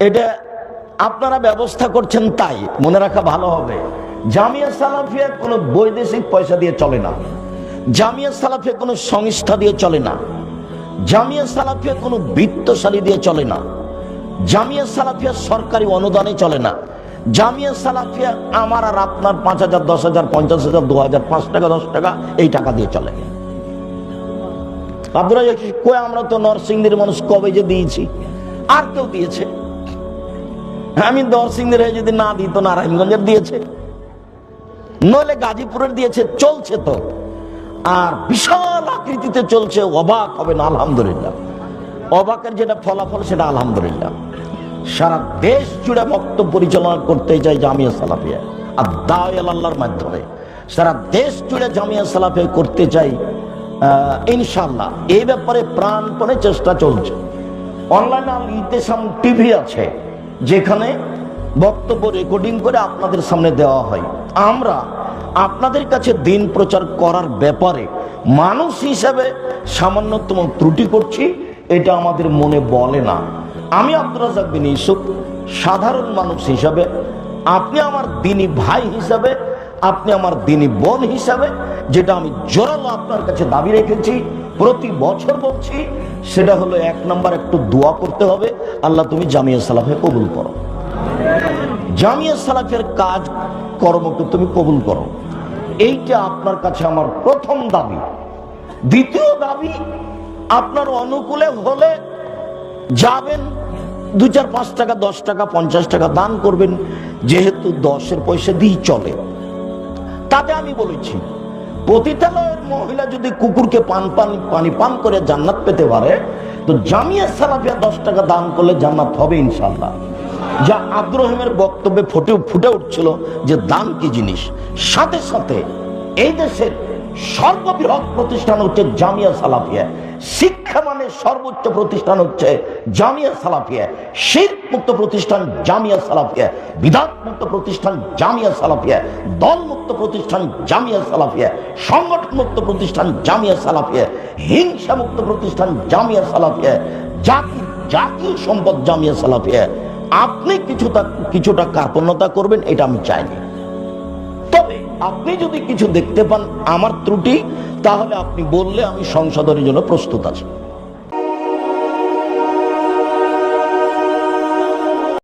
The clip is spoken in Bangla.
এটা আপনারা ব্যবস্থা করছেন, তাই মনে রাখা ভালো হবে। জামিয়া সালাফিয়া কোনো বৈদেশিক পয়সা দিয়ে চলে না, জামিয়া সালাফিয়া কোনো সংস্থা দিয়ে চলে না, জামিয়া সালাফিয়া কোনো বিত্তশালী দিয়ে চলে না, জামিয়া সালাফিয়া সরকারি অনুদানে চলে না। জামিয়া সালাফিয়া আমার আর আপনার 5,000, 10,000, 50,000, 2,000, 5 টাকা, 10 টাকা এই টাকা দিয়ে চলে। আপনারা কই আমরা তো নরসিংদীর মানুষ কবে যে দিয়েছি, আর কেউ দিয়েছে? আমি নরসিংদীর যদি না দিই তো নারায়ণগঞ্জের দিয়েছে, নইলে গাজীপুরের দিয়েছে, চলছে তো। আর বিশাল আকৃতিতে চলছে, অবাক হবেন। আলহামদুলিল্লাহ, অবাকের যেটা ফলাফল সেটা আলহামদুলিল্লাহ। সারা দেশ জুড়ে বক্তব্য পরিচালনা করতে চাই জামিয়া সালাফিয়া আর দাওয়ায়ে আল্লাহর মাধ্যমে সারা দেশ জুড়ে জামিয়া সালাফিয়া করতে চাই ইনশাআল্লাহ। এই ব্যাপারে প্রাণপণে চেষ্টা চলছে। অনলাইনে আল ইতিসাম টিভি আছে, যেখানে বক্তব্য রেকর্ডিং করে আপনাদের সামনে দেওয়া হয়। আমরা আপনাদের কাছে দিন প্রচার করার ব্যাপারে মানুষ হিসাবে সামান্যতম ত্রুটি করছি, এটা আমাদের মনে বলে না। আমি আব্দুর রাজ্জাক বিন ইউসুফ সাধারণ মানুষ হিসাবে, আপনি আমার দ্বীনি ভাই হিসাবে, আপনি আমার দ্বীনি বোন হিসাবে, যেটা আমি জোরালো আপনার কাছে দাবি রেখেছি, প্রতি বছর বলছি, সেটা হলো 1 নম্বর একটু দোয়া করতে হবে, আল্লাহ তুমি জামিয়া সালাফিয়া কবুল করো, জামিয়া সালাফিয়ার কাজ কর্মকে তুমি কবুল করো। এইটা আপনার কাছে আমার প্রথম দাবি। দ্বিতীয় দাবি, আপনার অনুকূলে হলে যাবেন, 2, 4, 5 টাকা, 10 টাকা, 50 টাকা দান করবেন, যেহেতু 10-এর পয়সা দিয়ে চলে। তাতে আমি বলেছি, পতিতালয়ের মহিলা যদি কুকুরকে পানি পান করে জান্নাত পেতে পারে, তো জামিয়া সালাফিয়া 10 টাকা দান করলে জান্নাত হবে ইনশাআল্লাহ। যা আব্দুর রহিমের বক্তব্যে ফুটে উঠছিল যে দান কি জিনিস। সাথে সাথে এই দেশের সর্ববৃহৎ প্রতিষ্ঠান হচ্ছে জামিয়া সালাফিয়া, শিক্ষা মানে সর্বোচ্চ প্রতিষ্ঠান হচ্ছে জামিয়া সালাফিয়া, শিরক মুক্ত প্রতিষ্ঠান জামিয়া সালাফিয়া, বিদআত মুক্ত প্রতিষ্ঠান জামিয়া সালাফিয়া, দল মুক্ত প্রতিষ্ঠান জামিয়া সালাফিয়া, সংগঠন মুক্ত প্রতিষ্ঠান জামিয়া সালাফিয়া, হিংসা মুক্ত প্রতিষ্ঠান জামিয়া সালাফিয়া, জাতীয় সম্পদ জামিয়া সালাফিয়া। আপনি কিছুটা কার্পণ্যতা করবেন, এটা আমি চাইনি। তবে আপনি যদি কিছু দেখতে পান আমার ত্রুটি, তাহলে আপনি বললে আমি সংশোধনের জন্য প্রস্তুত আছি।